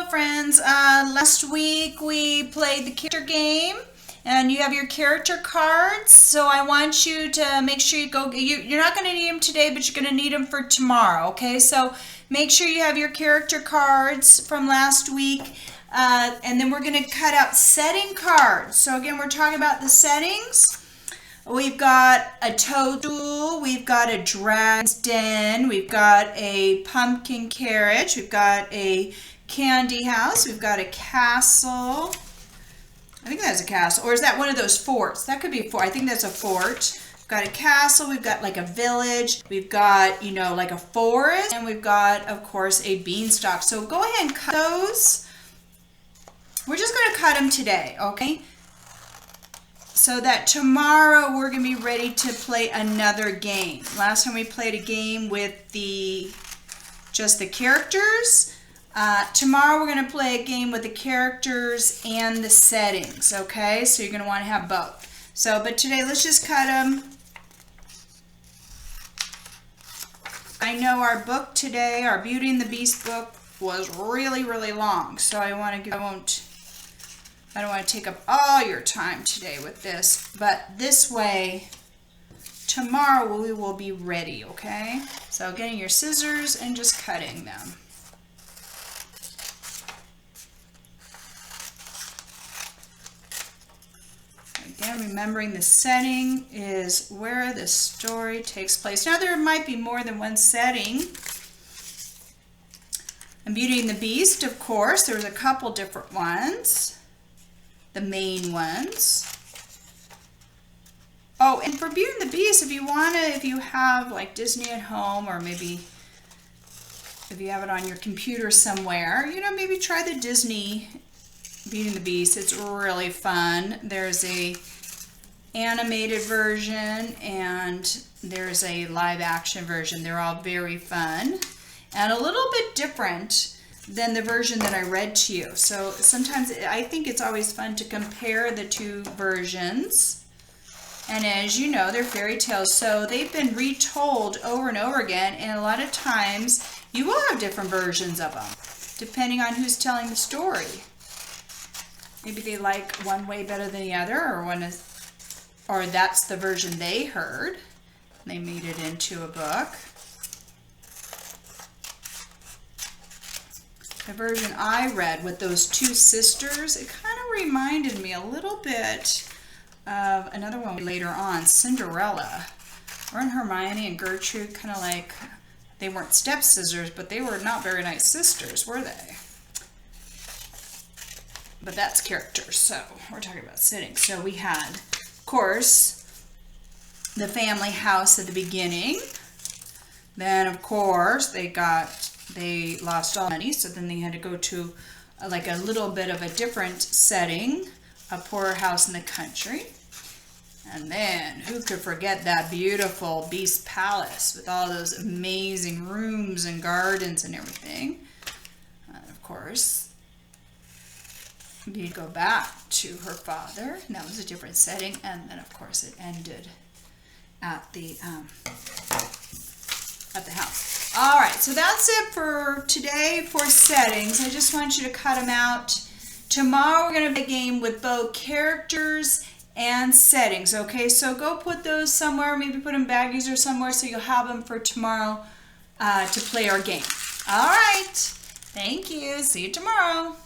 friends. Last week we played the character game, and you have your character cards. So I want you to make sure you go. You're not going to need them today, but you're going to need them for tomorrow. Okay, so make sure you have your character cards from last week, and then we're going to cut out setting cards. So again, we're talking about the settings. We've got a toadstool, we've got a dragon's den, we've got a pumpkin carriage, we've got a candy house, we've got a castle. I think that's a castle, or is that one of those forts? That could be a fort. I think that's a fort. We've got a castle, we've got like a village, we've got, you know, like a forest, and we've got, of course, a beanstalk. So go ahead and cut those. We're just going to cut them today, okay? So that tomorrow we're going to be ready to play another game. Last time we played a game with just the characters. Tomorrow we're going to play a game with the characters and the settings, okay? So you're going to want to have both. So, but today let's just cut them. I know our book today, our Beauty and the Beast book, was really, really long. So I don't want to take up all your time today with this, but this way, tomorrow we will be ready, okay? So getting your scissors and just cutting them. Again, remembering the setting is where the story takes place. Now there might be more than one setting. And Beauty and the Beast, of course, there's a couple different ones. The main ones. Oh, and for Beauty and the Beast, if you have like Disney at home, or maybe if you have it on your computer somewhere, you know, maybe try the Disney Beauty and the Beast. It's really fun. There's a animated version and there's a live action version. They're all very fun and a little bit different than the version that I read to you. So sometimes I think it's always fun to compare the two versions. And as you know, they're fairy tales, so they've been retold over and over again, and a lot of times you will have different versions of them, depending on who's telling the story. Maybe they like one way better than the other, or that's the version they heard. They made it into a book. The version I read with those two sisters, it kind of reminded me a little bit of another one later on, Cinderella. Weren't Hermione and Gertrude kind of like, they weren't stepsisters, but they were not very nice sisters, were they? But that's characters, so we're talking about settings. So we had, of course, the family house at the beginning. Then, of course, they lost all money, so then they had to go to like a little bit of a different setting, a poorer house in the country. And then, who could forget that beautiful Beast Palace with all those amazing rooms and gardens and everything. And of course, you go back to her father, and that was a different setting. And then, of course, it ended at the house. All right, so that's it for today for settings. I just want you to cut them out. Tomorrow we're going to play a game with both characters and settings, okay? So go put those somewhere, maybe put them in baggies or somewhere so you'll have them for tomorrow to play our game. All right, thank you. See you tomorrow.